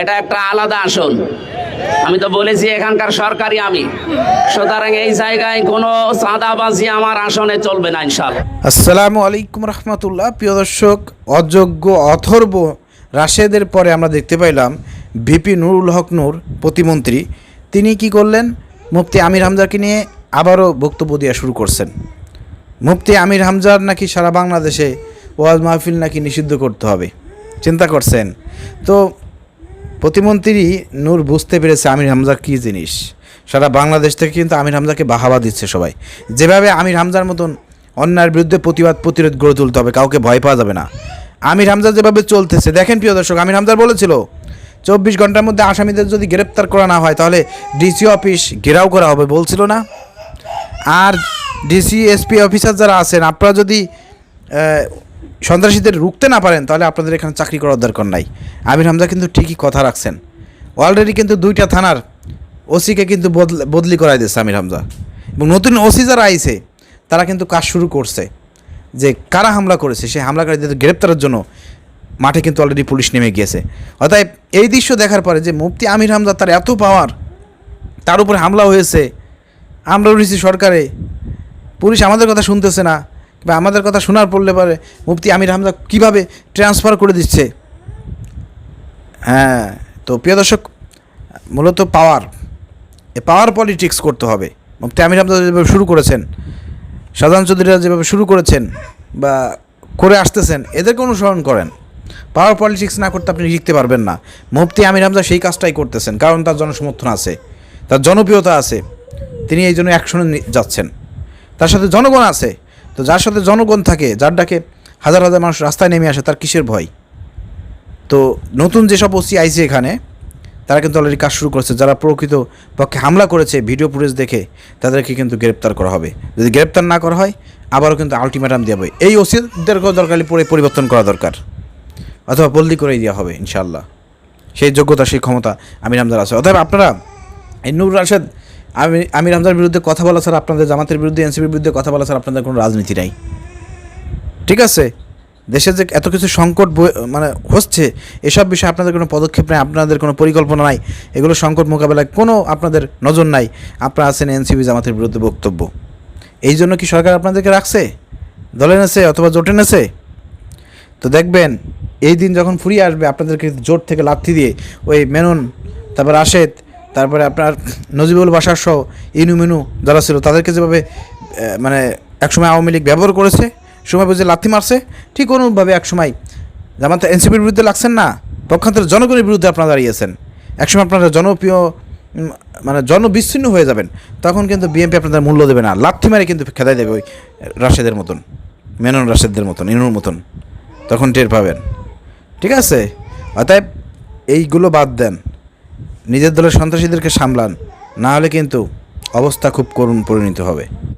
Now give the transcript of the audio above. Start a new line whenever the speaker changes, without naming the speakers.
এটা একটা আলাদা আসন। আমি তো বলেছি এখানকার সরকারি আমি, সুতরাং এই জায়গায় কোনো চাঁদাবাজি আমার আসনে চলবে না ইনশাআল্লাহ।
আসসালামু আলাইকুম রহমতুল্লাহ। প্রিয় দর্শক, অযোগ্য অথর্ব রাশেদের পরে আমরা দেখতে পাইলাম ভিপি নুরুল হক নূর প্রতিমন্ত্রী, তিনি কি করলেন, মুফতি আমির হামজাকে নিয়ে আবারও বক্তব্য দেওয়া শুরু করছেন। মুফতি আমির হামজার নাকি সারা বাংলাদেশে ওয়াজ মাহফিল নাকি নিষিদ্ধ করতে হবে। চিন্তা করছেন তো? প্রতিমন্ত্রী নূর বুঝতে পেরেছে আমির হামজা কী জিনিস। সারা বাংলাদেশ থেকে কিন্তু আমির হামজাকে বাহাবা দিচ্ছে সবাই। যেভাবে আমির হামজার মতন অন্যায়ের বিরুদ্ধে প্রতিরোধ গড়ে তুলতে হবে, কাউকে ভয় পাওয়া যাবে না। আমির হামজা যেভাবে চলতেছে দেখেন প্রিয় দর্শক, আমির হামজার বলেছিল 24 ঘন্টার মধ্যে আসামিদের যদি গ্রেপ্তার করা না হয় তাহলে ডিসি অফিস ঘেরাও করা হবে, বলছিল না? আর ডিসি এসপি অফিসার যারা আছেন, আপনারা যদি সন্ত্রাসীদের রুখতে না পারেন তাহলে আপনাদের এখানে চাকরি করার দরকার নাই। আমির হামজা কিন্তু ঠিকই কথা রাখছেন। অলরেডি কিন্তু 2টা থানার ওসিকে কিন্তু বদলি করাই দিয়েছে আমির হামজা, এবং নতুন ওসি যারা আইছে তারা কিন্তু কাজ শুরু করছে যে কারা হামলা করেছে সেই হামলাকারীদের গ্রেপ্তারের জন্য মাঠে কিন্তু অলরেডি পুলিশ নেমে গিয়েছে। অতএব এই দৃশ্য দেখার পরে যে মুফতি আমির হামজা তার এত পাওয়ার, তার উপরে হামলা হয়েছে, আমরা উঠেছি সরকারে, পুলিশ আমাদের কথা শুনতেছে না, বা আমাদের কথা শোনার পড়লে পরে মুফতি আমির হামজা কীভাবে ট্রান্সফার করে দিচ্ছে। হ্যাঁ, তো প্রিয় দর্শক, মূলত পাওয়ার পলিটিক্স করতে হবে। মুফতি আমির হামজা যেভাবে শুরু করেছেন, শাহজাহান চৌধুরীরা যেভাবে শুরু করেছেন বা করে আসতেছেন, এদেরকে অনুসরণ করেন। পাওয়ার পলিটিক্স না করতে আপনি শিখতে পারবেন না। মুফতি আমির হামজা সেই কাজটাই করতেছেন, কারণ তার জনসমর্থন আছে, তার জনপ্রিয়তা আছে, তিনি এই জন্য অ্যাকশনে যাচ্ছেন। তার সাথে জনগণ আছে, তো যার সাথে জনগণ থাকে, যার ডাকে হাজার হাজার মানুষ রাস্তায় নেমে আসে, তার কিসের ভয়? তো নতুন যেসব ওসি আইছে এখানে, তারা কিন্তু অলরেডি কাজ শুরু করেছে। যারা প্রকৃত পক্ষে হামলা করেছে ভিডিও ফুটেজ দেখে, তাদেরকে কিন্তু গ্রেপ্তার করা হবে। যদি গ্রেপ্তার না করা হয় আবারও কিন্তু আলটিমেটাম দেওয়া হবে। এই ওসিদেরকেও দরকারি পরিবর্তন করা দরকার, অথবা বদলি করেই দেওয়া হবে ইনশাআল্লাহ। সেই যোগ্যতা, সেই ক্ষমতা আমির হামজার আছে। অতএব আপনারা এই নূর রাশেদ আমির হামজার বিরুদ্ধে কথা বলা ছাড়া, আপনাদের জামাতের বিরুদ্ধে, এনসিপির বিরুদ্ধে কথা বলা ছাড়া আপনাদের কোনো রাজনীতি নাই। ঠিক আছে? দেশে যে এত কিছু সংকট হচ্ছে, এসব বিষয়ে আপনাদের কোনো পদক্ষেপ নেই, আপনাদের কোনো পরিকল্পনা নাই, এগুলো সংকট মোকাবেলায় কোনো আপনাদের নজর নাই। আপনারা আছেন এনসিপি জামাতের বিরুদ্ধে বক্তব্য। এই জন্য কি সরকার আপনাদেরকে রাখছে, দলে নেছে অথবা জোটে নেছে? তো দেখবেন এই দিন যখন ফুরিয়ে আসবে, আপনাদেরকে জোট থেকে লাথি দিয়ে ওই মেনন, তারপর রাশেদ, তারপরে আপনার নজিবুল বাশার সহ ইনুমিনু যারা ছিল, তাদেরকে যেভাবে একসময় আওয়ামী লীগ ব্যবহার করেছে, সময় বুঝে লাথি মারছে, ঠিক অনুভাবে একসময় জামাত এনসিপির বিরুদ্ধে লাগছেন না, পক্ষান্তরে জনগণের বিরুদ্ধে আপনারা দাঁড়িয়েছেন। একসময় আপনারা জনপ্রিয় জনবিচ্ছিন্ন হয়ে যাবেন, তখন কিন্তু বিএনপি আপনাদের মূল্য দেবে না, লাথি মারে কিন্তু খেদাই দেবে ওই রাশেদের মতন, মেনন রাশেদদের মতন, ইনুর মতন, তখন টের পাবেন। ঠিক আছে? অতএব এইগুলো বাদ দেন, নিজের দলের সন্ত্রাসীদেরকে সামলান, না হলে কিন্তু অবস্থা খুব করুণ পরিণত হবে।